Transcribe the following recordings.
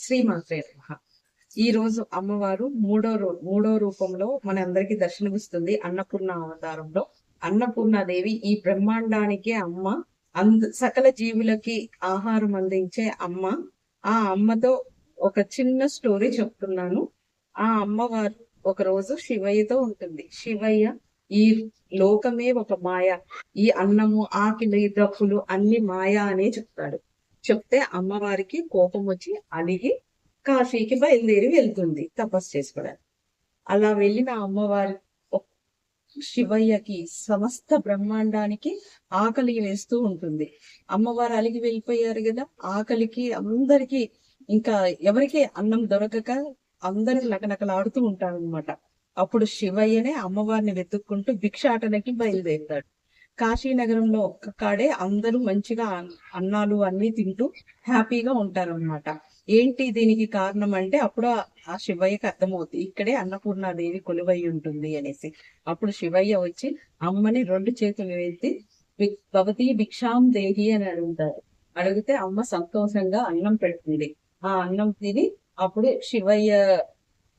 శ్రీమాత్రే నమః. ఈ రోజు అమ్మవారు మూడో రూపంలో మన అందరికి దర్శనమిస్తుంది. అన్నపూర్ణ అవతారంలో అన్నపూర్ణాదేవి ఈ బ్రహ్మాండానికి అమ్మ, సకల జీవులకి ఆహారం అందించే అమ్మ. ఆ అమ్మతో ఒక చిన్న స్టోరీ చెప్తున్నాను. ఆ అమ్మవారు ఒక రోజు శివయ్యతో ఉంటుంది. శివయ్య ఈ లోకమే ఒక మాయ, ఈ అన్నము ఆకిలి దప్పులు అన్ని మాయ అనే చెప్తాడు. చెప్తే అమ్మవారికి కోపం వచ్చి అలిగి కాశీకి బయలుదేరి వెళ్తుంది తపస్సు చేసుకోవడానికి. అలా వెళ్ళిన అమ్మవారి శివయ్యకి సమస్త బ్రహ్మాండానికి ఆకలి వేస్తూ ఉంటుంది. అమ్మవారు అలిగి వెళ్ళిపోయారు కదా, ఆకలికి అందరికి ఇంకా ఎవరికి అన్నం దొరకక అందరూ నకనకలాడుతూ ఉంటారు అనమాట. అప్పుడు శివయ్యనే అమ్మవారిని వెతుక్కుంటూ భిక్షాటనకి బయలుదేరుతాడు. కాశీనగరంలో ఒక్క కాడే అందరూ మంచిగా అన్నాలు అన్ని తింటూ హ్యాపీగా ఉంటారు అనమాట. ఏంటి దీనికి కారణం అంటే అప్పుడు ఆ శివయ్యకి అర్థమవుతుంది, ఇక్కడే అన్నపూర్ణాదేవి కొలువై ఉంటుంది అనేసి. అప్పుడు శివయ్య వచ్చి అమ్మని 2 చేతులు ఎత్తి భవతి భిక్షాం దేహి అని అడుగుతారు. అడిగితే అమ్మ సంతోషంగా అన్నం పెడుతుంది. ఆ అన్నం తిని అప్పుడు శివయ్య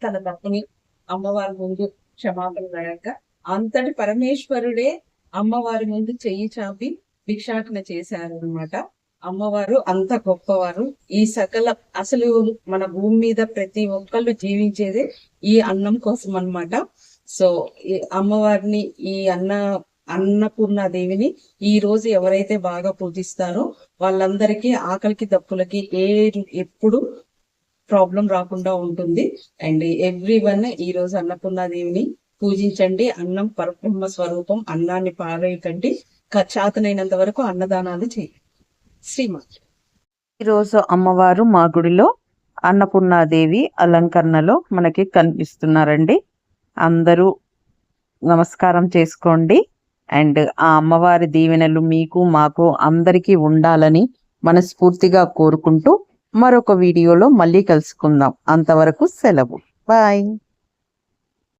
తన తప్పుని అమ్మవారి ముందు క్షమాపణ అడగక అంతటి పరమేశ్వరుడే అమ్మవారి ముందు చెయ్యి చాపి భిక్షాటన చేశారు అనమాట. అమ్మవారు అంత గొప్పవారు. ఈ అసలు మన భూమి మీద ప్రతి ఒక్కళ్ళు జీవించేదే ఈ అన్నం కోసం అన్నమాట. సో ఈ అమ్మవారిని, ఈ అన్నపూర్ణాదేవిని ఈ రోజు ఎవరైతే బాగా పూజిస్తారో వాళ్ళందరికీ ఆకలికి దప్పులకి ఎప్పుడు ప్రాబ్లం రాకుండా ఉంటుంది. అండ్ ఎవ్రీవన్ ఈ రోజు అన్నపూర్ణాదేవిని పూజించండి. అన్నం పరబ్రహ్మ స్వరూపం, అన్నాన్ని పారేయకండి. చాతనైనంత వరకు అన్నదానాలు చేయండి. శ్రీమాత్. ఈరోజు అమ్మవారు మా గుడిలో అన్నపూర్ణాదేవి అలంకరణలో మనకి కనిపిస్తున్నారండి. అందరూ నమస్కారం చేసుకోండి. అండ్ ఆ అమ్మవారి దీవెనలు మీకు మాకు అందరికీ ఉండాలని మనస్ఫూర్తిగా కోరుకుంటూ మరొక వీడియోలో మళ్ళీ కలుసుకుందాం. అంతవరకు సెలవు. బాయ్.